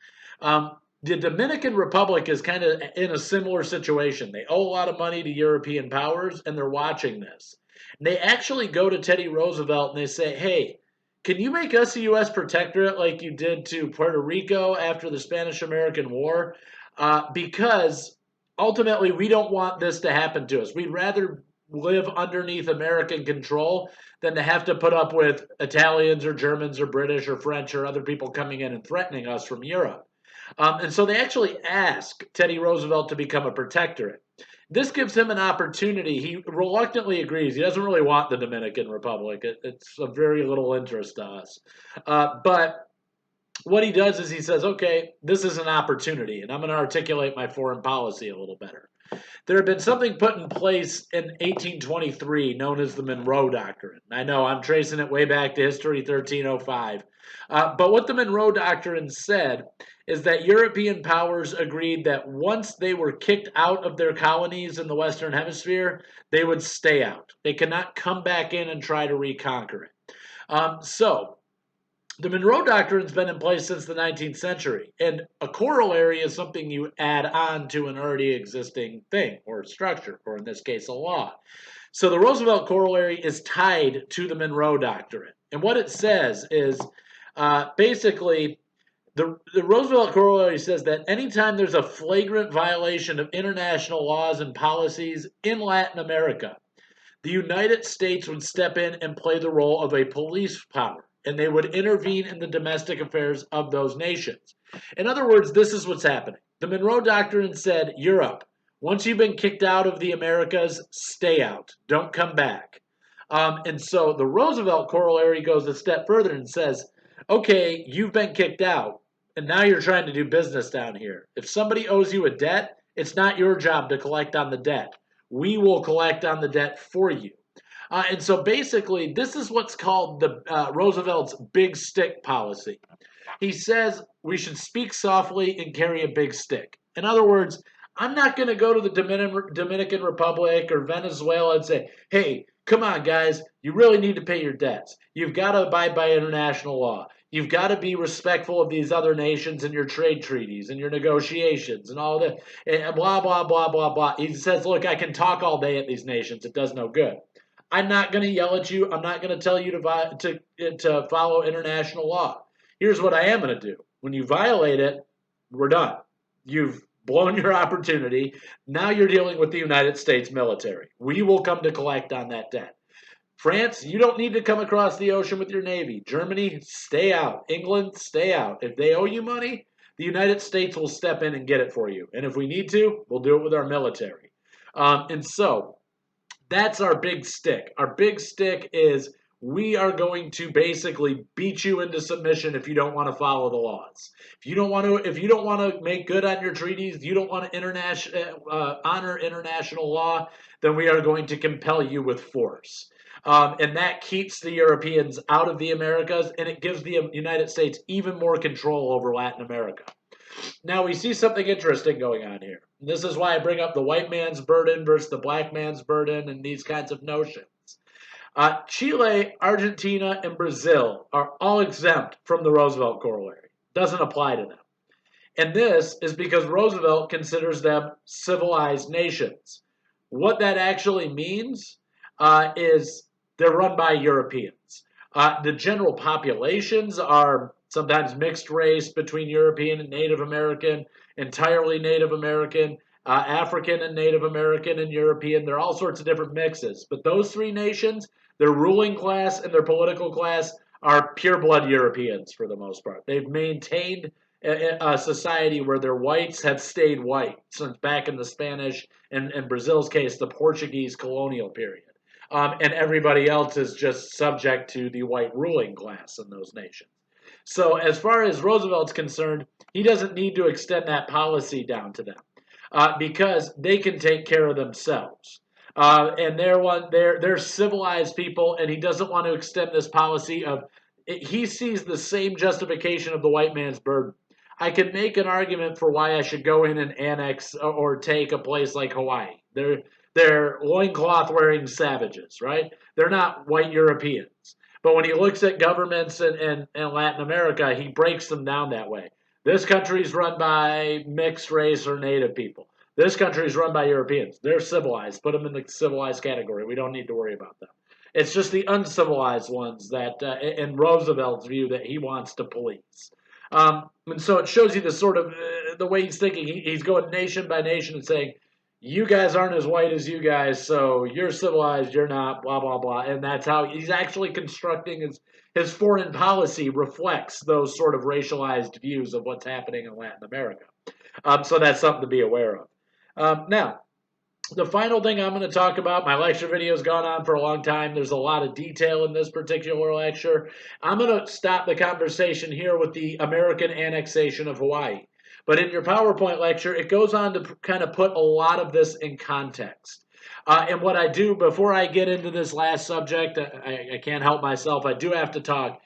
The Dominican Republic is kind of in a similar situation. They owe a lot of money to European powers, and they're watching this. And they actually go to Teddy Roosevelt and they say, hey, can you make us a U.S. protectorate like you did to Puerto Rico after the Spanish-American War? Because ultimately, we don't want this to happen to us. We'd rather live underneath American control than to have to put up with Italians or Germans or British or French or other people coming in and threatening us from Europe. And so they actually ask Teddy Roosevelt to become a protectorate. This gives him an opportunity. He reluctantly agrees. He doesn't really want the Dominican Republic. It's of very little interest to us. But what he does is he says, okay, this is an opportunity, and I'm going to articulate my foreign policy a little better. There had been something put in place in 1823 known as the Monroe Doctrine. I know I'm tracing it way back to History 1305. But what the Monroe Doctrine said is that European powers agreed that once they were kicked out of their colonies in the Western Hemisphere, they would stay out. They could not come back in and try to reconquer it. So the Monroe Doctrine's been in place since the 19th century, and a corollary is something you add on to an already existing thing or structure, or in this case, a law. So the Roosevelt corollary is tied to the Monroe Doctrine, and what it says is basically the Roosevelt corollary says that anytime there's a flagrant violation of international laws and policies in Latin America, the United States would step in and play the role of a police power, and they would intervene in the domestic affairs of those nations. In other words, this is what's happening. The Monroe Doctrine said, Europe, once you've been kicked out of the Americas, stay out. Don't come back. And so the Roosevelt corollary goes a step further and says, okay, you've been kicked out, and now you're trying to do business down here. If somebody owes you a debt, it's not your job to collect on the debt. We will collect on the debt for you. And so basically, this is what's called the Roosevelt's big stick policy. He says we should speak softly and carry a big stick. In other words, I'm not going to go to the Dominican Republic or Venezuela and say, hey, come on, guys, you really need to pay your debts. You've got to abide by international law. You've got to be respectful of these other nations and your trade treaties and your negotiations and all that, and blah, blah, blah, blah, blah. He says, look, I can talk all day at these nations. It does no good. I'm not going to yell at you. I'm not going to tell you to follow international law. Here's what I am going to do. When you violate it, we're done. You've blown your opportunity. Now you're dealing with the United States military. We will come to collect on that debt. France, you don't need to come across the ocean with your navy. Germany, stay out. England, stay out. If they owe you money, the United States will step in and get it for you. And if we need to, we'll do it with our military. And so that's our big stick. Our big stick is we are going to basically beat you into submission if you don't want to follow the laws. If you don't want to make good on your treaties, you don't want to honor international law, then we are going to compel you with force. And that keeps the Europeans out of the Americas, and it gives the United States even more control over Latin America. Now, we see something interesting going on here. This is why I bring up the white man's burden versus the black man's burden and these kinds of notions. Chile, Argentina, and Brazil are all exempt from the Roosevelt corollary. Doesn't apply to them. And this is because Roosevelt considers them civilized nations. What that actually means is they're run by Europeans. The general populations are sometimes mixed race between European and Native American, entirely Native American, African and Native American and European. There are all sorts of different mixes. But those three nations, their ruling class and their political class, are pure blood Europeans for the most part. They've maintained a society where their whites have stayed white since back in the Spanish and in Brazil's case, the Portuguese colonial period. And everybody else is just subject to the white ruling class in those nations. So, as far as Roosevelt's concerned, he doesn't need to extend that policy down to them because they can take care of themselves. And they're civilized people, and he doesn't want to extend this policy of. He sees the same justification of the white man's burden. I can make an argument for why I should go in and annex or take a place like Hawaii. They're loincloth wearing savages, right? They're not white Europeans. But when he looks at governments in Latin America, he breaks them down that way. This country's run by mixed race or native people. This country's run by Europeans. They're civilized. Put them in the civilized category. We don't need to worry about them. It's just the uncivilized ones that, in Roosevelt's view, that he wants to police. And so it shows you the sort of the way he's thinking. He's going nation by nation and saying, you guys aren't as white as you guys, so you're civilized, you're not, blah, blah, blah. And that's how he's actually constructing his foreign policy reflects those sort of racialized views of what's happening in Latin America. So that's something to be aware of. Now, the final thing I'm going to talk about, my lecture video has gone on for a long time. There's a lot of detail in this particular lecture. I'm going to stop the conversation here with the American annexation of Hawaii. But in your PowerPoint lecture, it goes on to kind of put a lot of this in context. And what I do, before I get into this last subject, I can't help myself, I do have to talk.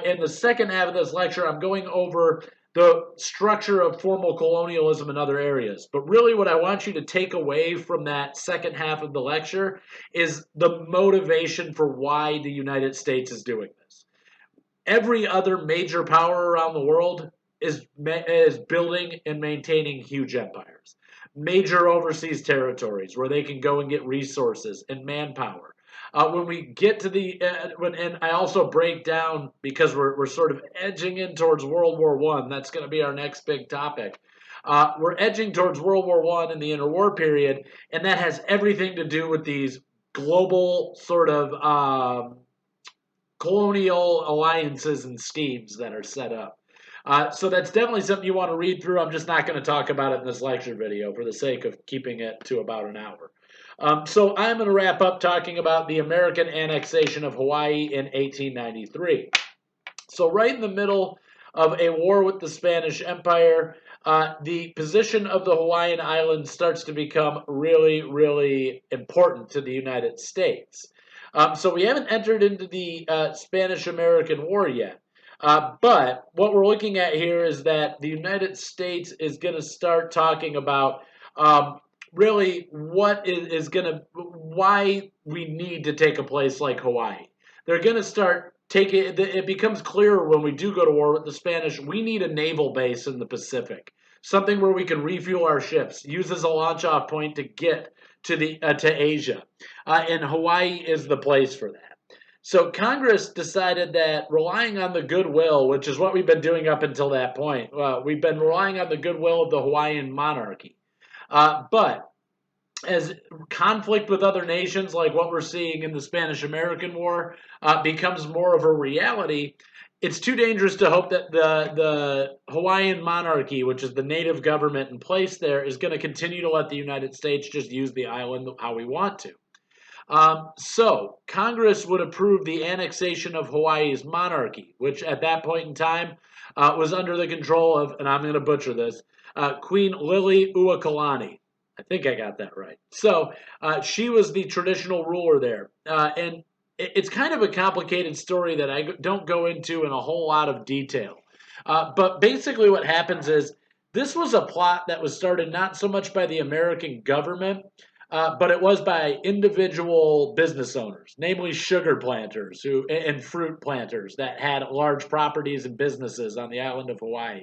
In the second half of this lecture, I'm going over the structure of formal colonialism in other areas. But really what I want you to take away from that second half of the lecture is the motivation for why the United States is doing this. Every other major power around the world is building and maintaining huge empires. Major overseas territories where they can go and get resources and manpower. When we get to and I also break down, because we're sort of edging in towards World War I, that's going to be our next big topic. We're edging towards World War I in the interwar period, and that has everything to do with these global sort of colonial alliances and schemes that are set up. So that's definitely something you want to read through. I'm just not going to talk about it in this lecture video for the sake of keeping it to about an hour. So I'm going to wrap up talking about the American annexation of Hawaii in 1893. So right in the middle of a war with the Spanish Empire, the position of the Hawaiian Islands starts to become really, really important to the United States. So we haven't entered into the Spanish-American War yet. But what we're looking at here is that the United States is going to start talking about really what is going to, why we need to take a place like Hawaii. They're going to start taking, it becomes clearer when we do go to war with the Spanish, we need a naval base in the Pacific. Something where we can refuel our ships, use as a launch-off point to get to Asia. And Hawaii is the place for that. So Congress decided that relying on the goodwill, which is what we've been doing up until that point, we've been relying on the goodwill of the Hawaiian monarchy. But as conflict with other nations, like what we're seeing in the Spanish-American War, becomes more of a reality, it's too dangerous to hope that the Hawaiian monarchy, which is the native government in place there, is going to continue to let the United States just use the island how we want to. So Congress would approve the annexation of Hawaii's monarchy, which at that point in time was under the control of, and I'm going to butcher this, Queen Liliuokalani. I think I got that right. So she was the traditional ruler there. And it's kind of a complicated story that I don't go into in a whole lot of detail. But basically what happens is this was a plot that was started not so much by the American government, but it was by individual business owners, namely sugar planters and fruit planters that had large properties and businesses on the island of Hawaii.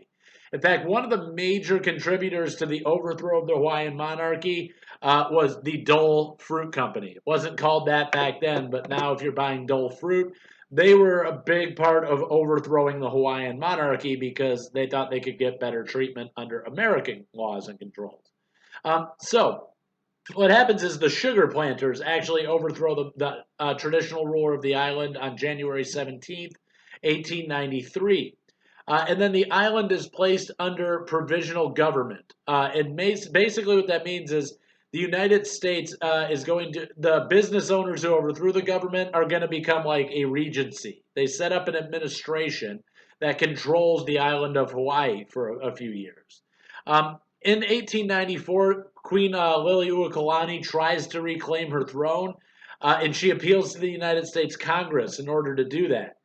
In fact, one of the major contributors to the overthrow of the Hawaiian monarchy was the Dole Fruit Company. It wasn't called that back then, but now if you're buying Dole fruit, they were a big part of overthrowing the Hawaiian monarchy because they thought they could get better treatment under American laws and controls. So what happens is the sugar planters actually overthrow the traditional ruler of the island on January 17th, 1893. And then the island is placed under provisional government. And basically, what that means is the United States is going to, the business owners who overthrew the government are going to become like a regency. They set up an administration that controls the island of Hawaii for a few years. In 1894, Queen Liliuokalani tries to reclaim her throne, and she appeals to the United States Congress in order to do that.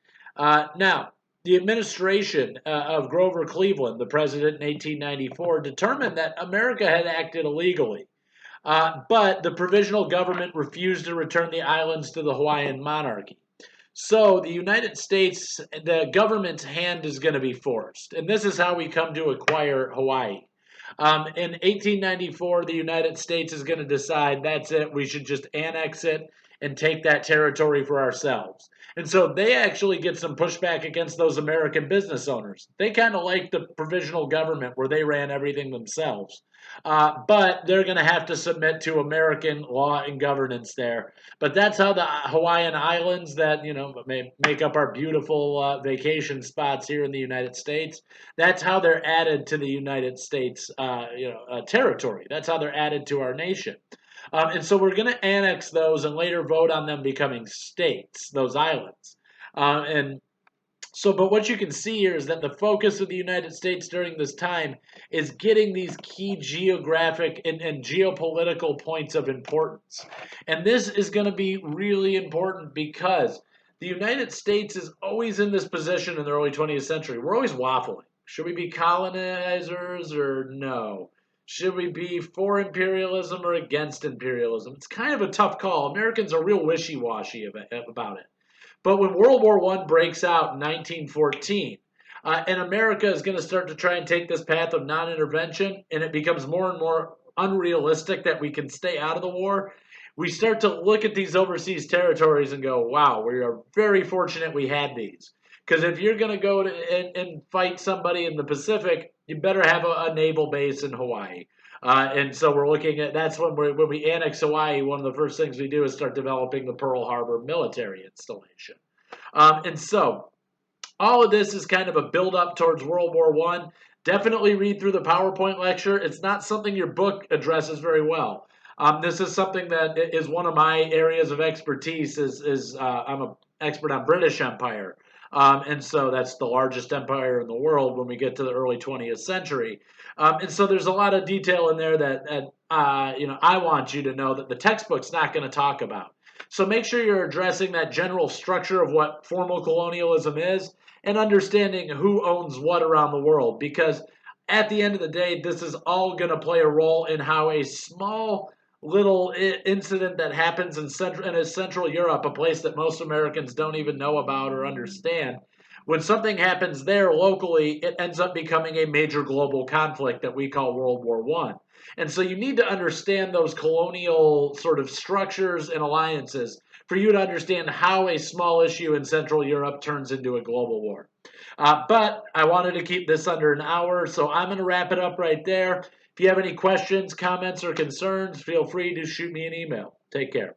Now, the administration of Grover Cleveland, the president in 1894, determined that America had acted illegally. But the provisional government refused to return the islands to the Hawaiian monarchy. So the United States, the government's hand is going to be forced. And this is how we come to acquire Hawaii. In 1894, the United States is going to decide that's it, we should just annex it and take that territory for ourselves. And so they actually get some pushback against those American business owners. They kind of like the provisional government where they ran everything themselves. But they're going to have to submit to American law and governance there. But that's how the Hawaiian Islands that, make up our beautiful vacation spots here in the United States, that's how they're added to the United States territory. That's how they're added to our nation. And so we're going to annex those and later vote on them becoming states, those islands. But what you can see here is that the focus of the United States during this time is getting these key geographic and geopolitical points of importance. And this is going to be really important because the United States is always in this position in the early 20th century. We're always waffling. Should we be colonizers or no? Should we be for imperialism or against imperialism? It's kind of a tough call. Americans are real wishy-washy about it. But when World War I breaks out in 1914, and America is going to start to try and take this path of non-intervention, and it becomes more and more unrealistic that we can stay out of the war, we start to look at these overseas territories and go, wow, we are very fortunate we had these. Because if you're going to go and fight somebody in the Pacific, you better have a naval base in Hawaii. And so we're looking at, that's when we annex Hawaii, one of the first things we do is start developing the Pearl Harbor military installation. And so all of this is kind of a build up towards World War I. Definitely read through the PowerPoint lecture. It's not something your book addresses very well. This is something that is one of my areas of expertise. I'm an expert on British Empire. And so that's the largest empire in the world when we get to the early 20th century. And so there's a lot of detail in there that I want you to know that the textbook's not going to talk about. So make sure you're addressing that general structure of what formal colonialism is and understanding who owns what around the world. Because at the end of the day, this is all going to play a role in how a small little incident that happens in Central Europe, a place that most Americans don't even know about or understand, when something happens there locally, it ends up becoming a major global conflict that we call World War I. And so you need to understand those colonial sort of structures and alliances for you to understand how a small issue in Central Europe turns into a global war. But I wanted to keep this under an hour, so I'm going to wrap it up right there. If you have any questions, comments, or concerns, feel free to shoot me an email. Take care.